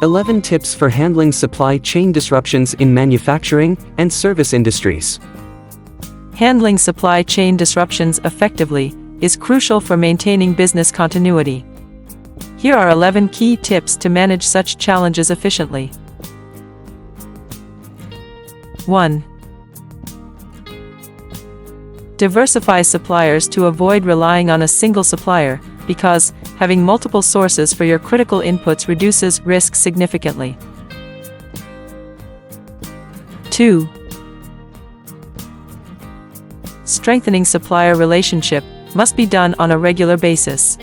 11 tips for handling supply chain disruptions in manufacturing and service industries. Handling supply chain disruptions effectively is crucial for maintaining business continuity. Here are 11 key tips to manage such challenges efficiently. 1. Diversify suppliers to avoid relying on a single supplier, because having multiple sources for your critical inputs reduces risk significantly. 2. Strengthening supplier relationship must be done on a regular basis.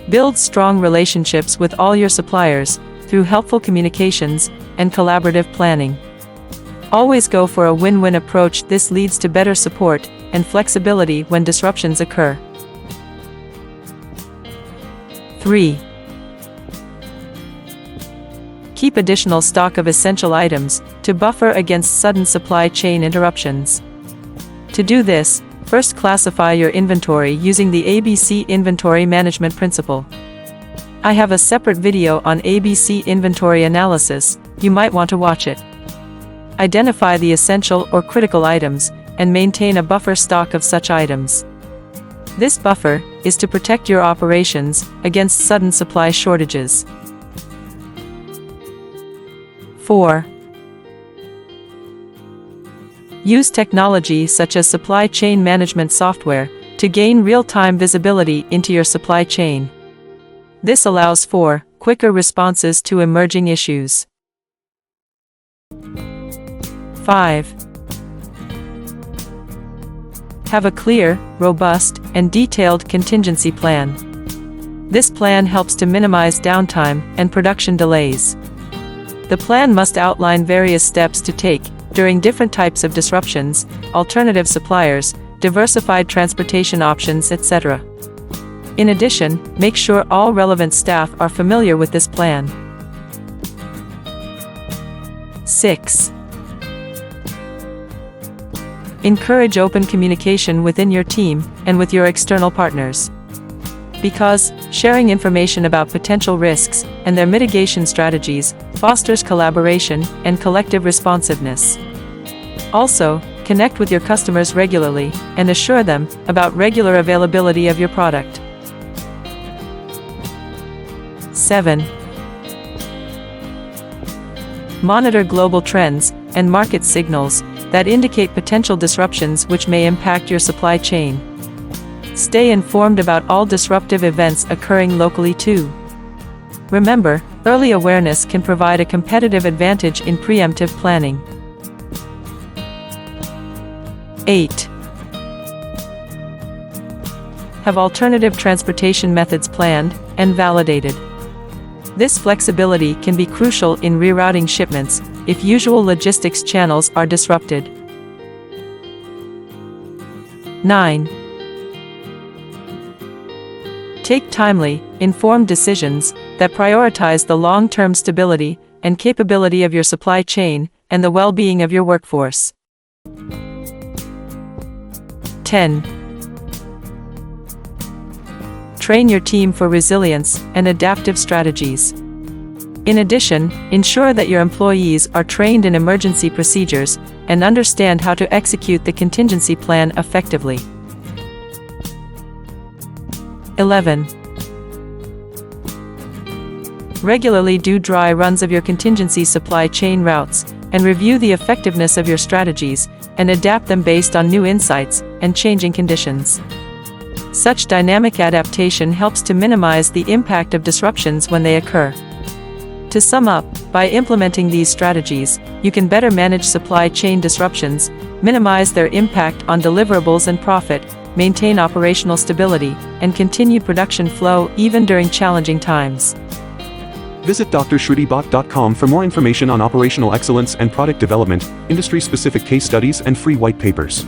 Build strong relationships with all your suppliers through helpful communications and collaborative planning. Always go for a win-win approach. This leads to better support and flexibility when disruptions occur. 3. Keep additional stock of essential items to buffer against sudden supply chain interruptions. To do this, first classify your inventory using the ABC inventory management principle. I have a separate video on ABC inventory analysis, you might want to watch it. Identify the essential or critical items and maintain a buffer stock of such items. This buffer is to protect your operations against sudden supply shortages. 4. Use technology such as supply chain management software to gain real-time visibility into your supply chain. This allows for quicker responses to emerging issues. 5. Have a clear, robust, and detailed contingency plan. This plan helps to minimize downtime and production delays. The plan must outline various steps to take during different types of disruptions, alternative suppliers, diversified transportation options, etc. In addition, make sure all relevant staff are familiar with this plan. 6. Encourage open communication within your team and with your external partners. Because sharing information about potential risks and their mitigation strategies fosters collaboration and collective responsiveness. Also, connect with your customers regularly and assure them about regular availability of your product. 7. Monitor global trends and market signals that indicate potential disruptions which may impact your supply chain. Stay informed about all disruptive events occurring locally too. Remember, early awareness can provide a competitive advantage in preemptive planning. 8. Have alternative transportation methods planned and validated. This flexibility can be crucial in rerouting shipments if usual logistics channels are disrupted. 9. Take timely, informed decisions that prioritize the long-term stability and capability of your supply chain and the well-being of your workforce. 10. Train your team for resilience and adaptive strategies. In addition, ensure that your employees are trained in emergency procedures and understand how to execute the contingency plan effectively. 11. Regularly do dry runs of your contingency supply chain routes and review the effectiveness of your strategies and adapt them based on new insights and changing conditions. Such dynamic adaptation helps to minimize the impact of disruptions when they occur. To sum up, by implementing these strategies, you can better manage supply chain disruptions, minimize their impact on deliverables and profit, maintain operational stability, and continue production flow even during challenging times. Visit drshrutibhat.com for more information on operational excellence and product development, industry-specific case studies, and free white papers.